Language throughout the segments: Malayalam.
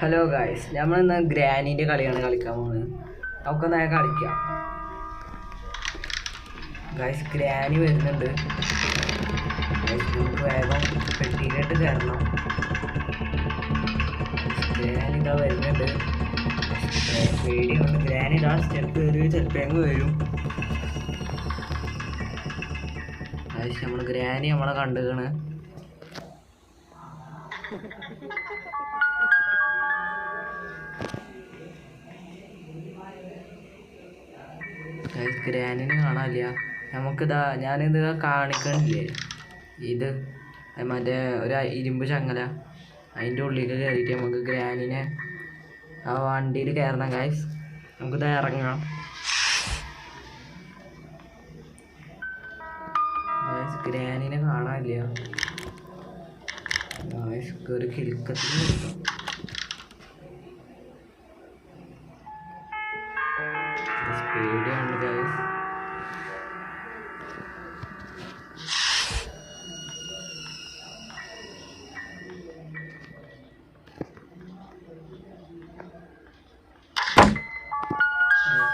ഹലോ ഗായ്സ്, നമ്മളിന്ന് ഗ്രാനീൻ്റെ കളിയാണ് കളിക്കാൻ പോകുന്നത്. നമുക്കൊന്ന് കളിക്കാം ഗായ്സ്. ഗ്രാനി വരുന്നുണ്ട് ഗായ്സ്, നമുക്ക് വേഗം പെട്ടിയിലിട്ട് കയറണം. ഗ്രാനി ഇതാ വരുന്നുണ്ട്. പേടിയുണ്ട്. ഗ്രാനി ഇതാ സ്റ്റെപ്പ് കയറി ചിലപ്പോൾ വരും ഗായ്സ്. നമ്മൾ ഗ്രാനി നമ്മളെ കണ്ടുകണ്. ഗ്രാനിനെ കാണാനില്ല. നമുക്കിതാ ഞാനിത് കാണിക്കണില്ലേ, ഇത് മറ്റേ ഒരു ഇരുമ്പ് ചങ്ങല, അതിൻ്റെ ഉള്ളിലേക്ക് കയറിയിട്ട് നമുക്ക് ഗ്രാനിനെ ആ വണ്ടിയിൽ കയറണം ഗായ്സ്. നമുക്കിതാ ഇറങ്ങാം ഗായ്സ്. ഗ്രാനിനെ കാണാനില്ല ഗായ്സ്. ഒരു കിലുക്കത്തിൽ കൊടുക്കാം. പേടിയാണ് ഗായ്സ്.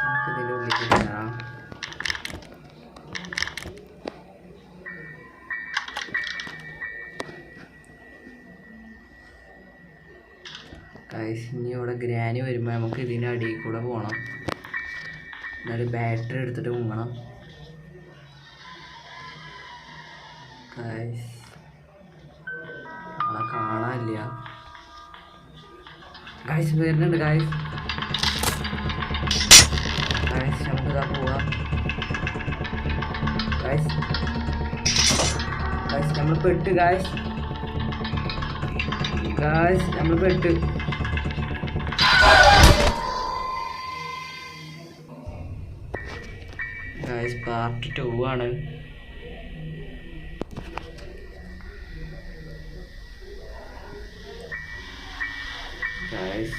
നമുക്ക് ഇതിൻ്റെ ഉള്ളിൽ കയറാം. ഗായ്സ്, ഇനി ഇവിടെ ഗ്രാനി വരുമ്പോൾ നമുക്ക് ഇതിൻ്റെ അടിയിൽ കൂടെ പോകണം. എന്നാലും ബാറ്ററി എടുത്തിട്ട് മുങ്ങണം ഗായ്സ്. നമ്മളെ കാണാനില്ല ഗായ്സ്. വരുന്നുണ്ട് ഗായ്സ്. ഗായ്സ്, നമുക്കിതാ പോവാം ഗായ്സ്. ഗായ്സ്, നമ്മൾ പെട്ട് ഗായ്സ്. ഗായ്സ്, നമ്മൾ പെട്ട്. ഗായ്സ്, പാർട്ട് 2 ആണ്. ഗായ്സ്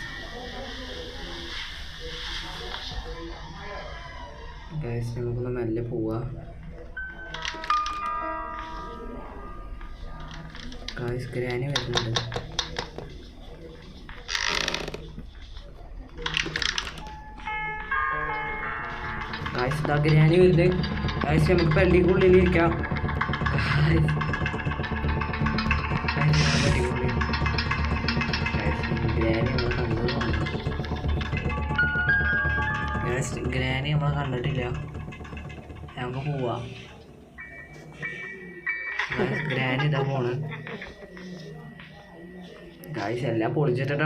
ഗായ്സ്, നമുക്കൊന്ന് മെല്ലെ പോവാ ഗായ്സ്. ഗ്രാനി വരുന്നുണ്ട്. ഗായ്സ്, ഇതാ ഗ്രാനി വരുന്നത് ഗായ്സ്. നമുക്ക് പള്ളിക്കുള്ളിലിരിക്കാം ഗായ്സ്. പള്ളിക്കുള്ളിൽ ഗ്രാനി നമ്മളെ കണ്ടത് ഗായ്സ്. ഗ്രാനി നമ്മളെ കണ്ടിട്ടില്ല. നമുക്ക് പോവാം ഗായ്സ്. ഗ്രാനി ഇതാ പോണ് ഗായ്സ്. എല്ലാം പൊളിച്ചിട്ടാ